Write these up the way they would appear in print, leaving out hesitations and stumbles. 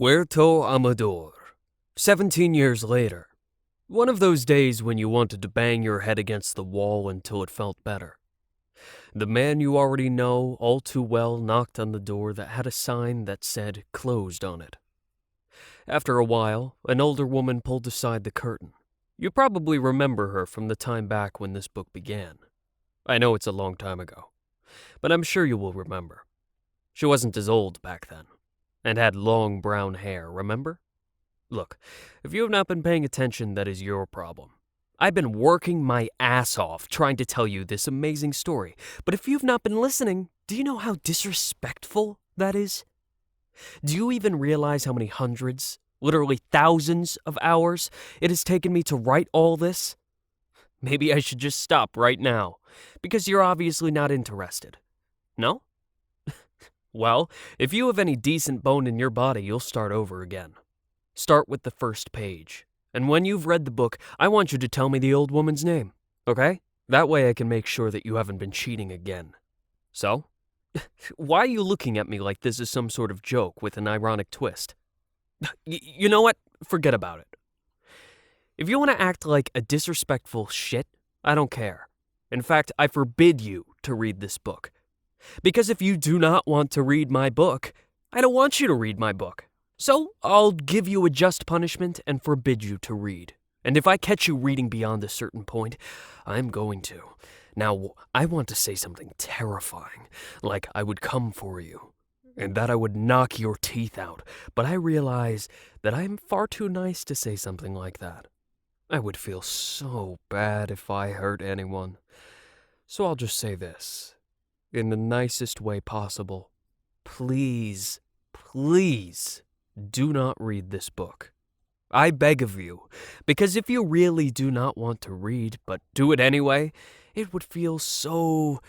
Puerto Amador. 17 years later. One of those days when you wanted to bang your head against the wall until it felt better. The man you already know all too well knocked on the door that had a sign that said closed on it. After a while, an older woman pulled aside the curtain. You probably remember her from the time back when this book began. I know it's a long time ago, but I'm sure you will remember. She wasn't as old back then, and had long brown hair, remember? Look, if you have not been paying attention, that is your problem. I've been working my ass off trying to tell you this amazing story, but if you've not been listening, do you know how disrespectful that is? Do you even realize how many hundreds, literally thousands of hours it has taken me to write all this? Maybe I should just stop right now, because you're obviously not interested. No? Well, if you have any decent bone in your body, you'll start over again. Start with the first page. And when you've read the book, I want you to tell me the old woman's name, okay? That way I can make sure that you haven't been cheating again. So? Why are you looking at me like this is some sort of joke with an ironic twist? You know what? Forget about it. If you want to act like a disrespectful shit, I don't care. In fact, I forbid you to read this book. Because if you do not want to read my book, I don't want you to read my book. So I'll give you a just punishment and forbid you to read. And if I catch you reading beyond a certain point, I'm going to. Now, I want to say something terrifying, like I would come for you, and that I would knock your teeth out, but I realize that I am far too nice to say something like that. I would feel so bad if I hurt anyone. So I'll just say this, in the nicest way possible. Please, please, do not read this book. I beg of you, because if you really do not want to read, but do it anyway, it would feel so...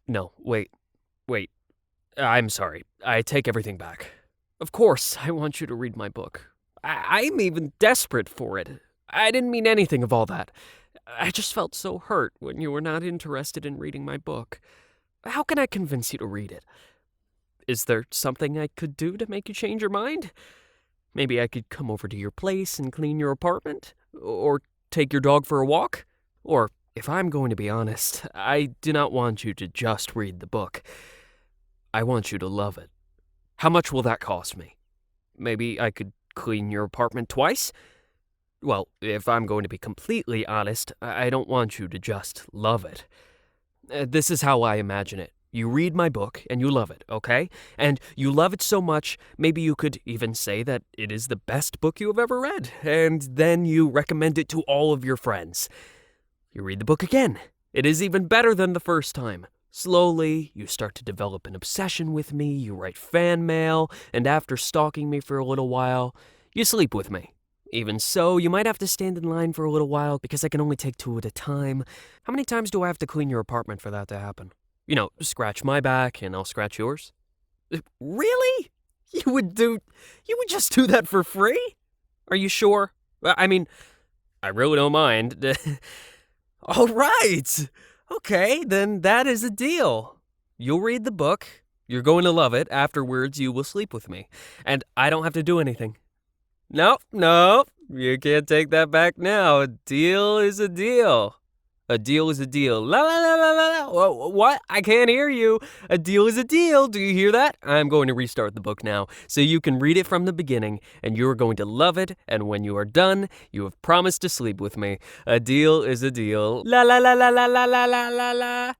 No, wait. I'm sorry. I take everything back. Of course, I want you to read my book. I'm even desperate for it. I didn't mean anything of all that. I just felt so hurt when you were not interested in reading my book. How can I convince you to read it? Is there something I could do to make you change your mind? Maybe I could come over to your place and clean your apartment? Or take your dog for a walk? Or, if I'm going to be honest, I do not want you to just read the book. I want you to love it. How much will that cost me? Maybe I could clean your apartment twice? Well, if I'm going to be completely honest, I don't want you to just love it. This is how I imagine it. You read my book and you love it, okay? And you love it so much, maybe you could even say that it is the best book you have ever read, and then you recommend it to all of your friends. You read the book again. It is even better than the first time. Slowly, you start to develop an obsession with me, you write fan mail, and after stalking me for a little while, you sleep with me. Even so, you might have to stand in line for a little while because I can only take 2 at a time. How many times do I have to clean your apartment for that to happen? You know, scratch my back and I'll scratch yours. Really? You would just do that for free? Are you sure? I mean, I really don't mind. All right. Okay, then that is a deal. You'll read the book. You're going to love it. Afterwards, you will sleep with me. And I don't have to do anything. No, you can't take that back now. A deal is a deal. A deal is a deal. La la la la la. What? I can't hear you. A deal is a deal. Do you hear that? I'm going to restart the book now, so you can read it from the beginning, and you're going to love it, and when you are done, you have promised to sleep with me. A deal is a deal. La la la la la la la la la la.